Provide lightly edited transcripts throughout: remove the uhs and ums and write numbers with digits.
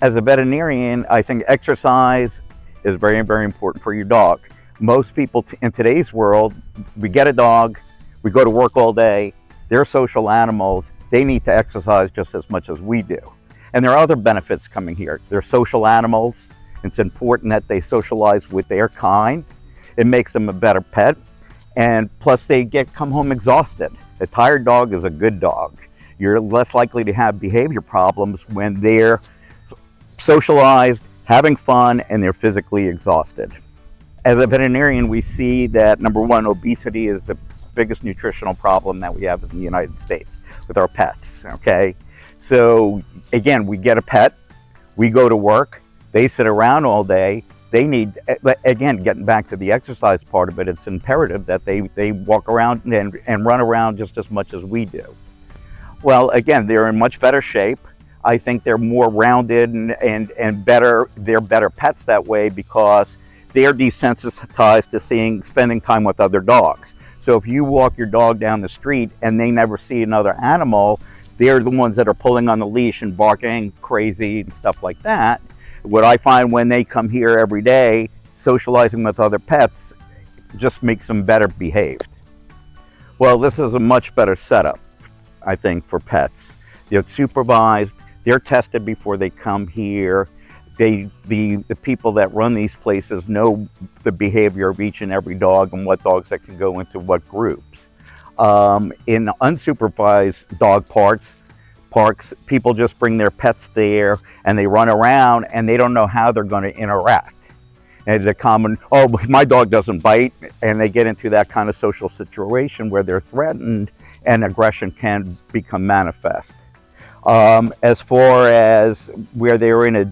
As a veterinarian, I think exercise is very, very important for your dog. Most people in today's world, we get a dog, we go to work all day, they're social animals, they need to exercise just as much as we do. And there are other benefits coming here. They're social animals. It's important that they socialize with their kind. It makes them a better pet. And plus they come home exhausted. A tired dog is a good dog. You're less likely to have behavior problems when they're socialized, having fun, and they're physically exhausted. As a veterinarian, we see that, number one, obesity is the biggest nutritional problem that we have in the United States with our pets, okay? So again, we get a pet, we go to work, they sit around all day, they need, again, getting back to the exercise part of it, it's imperative that they walk around and run around just as much as we do. Well, again, they're in much better shape. I think they're more rounded and better, they're better pets that way because they're desensitized to spending time with other dogs. So if you walk your dog down the street and they never see another animal, they're the ones that are pulling on the leash and barking crazy and stuff like that. What I find when they come here every day, socializing with other pets just makes them better behaved. Well, this is a much better setup, I think, for pets. They're supervised, they're tested before they come here. The people that run these places know the behavior of each and every dog and what dogs that can go into what groups. In unsupervised dog parks, people just bring their pets there and they run around and they don't know how they're going to interact. And it's a common, oh, my dog doesn't bite, and they get into that kind of social situation where they're threatened and aggression can become manifest. As far as where they're in a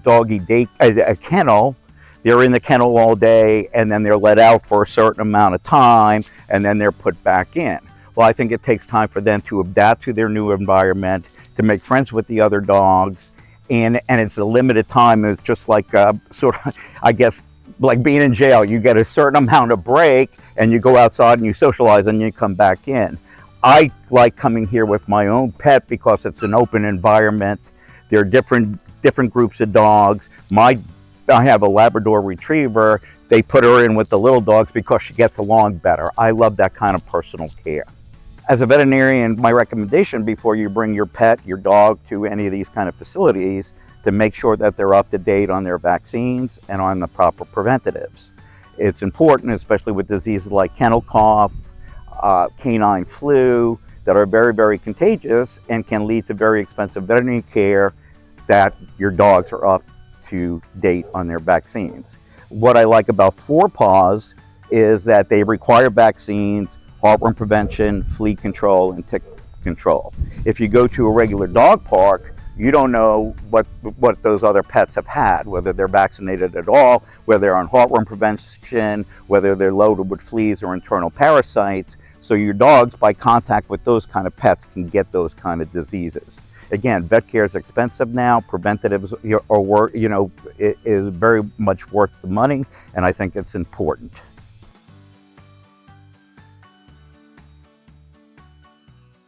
kennel, they're in the kennel all day and then they're let out for a certain amount of time and then they're put back in. Well, I think it takes time for them to adapt to their new environment, to make friends with the other dogs, and it's a limited time. It's just like sort of, I guess, like being in jail. You get a certain amount of break and you go outside and you socialize and you come back in. I like coming here with my own pet because it's an open environment. There are different groups of dogs. I have a Labrador Retriever. They put her in with the little dogs because she gets along better. I love that kind of personal care. As a veterinarian, my recommendation before you bring your pet, your dog, to any of these kind of facilities, to make sure that they're up to date on their vaccines and on the proper preventatives. It's important, especially with diseases like kennel cough, canine flu, that are very, very contagious and can lead to very expensive veterinary care, that your dogs are up to date on their vaccines. What I like about 4-Paws is that they require vaccines, heartworm prevention, flea control, and tick control. If you go to a regular dog park, you don't know what those other pets have had, whether they're vaccinated at all, whether they're on heartworm prevention, whether they're loaded with fleas or internal parasites. So your dogs, by contact with those kind of pets, can get those kind of diseases. Again, vet care is expensive now. Preventatives is very much worth the money, and I think it's important.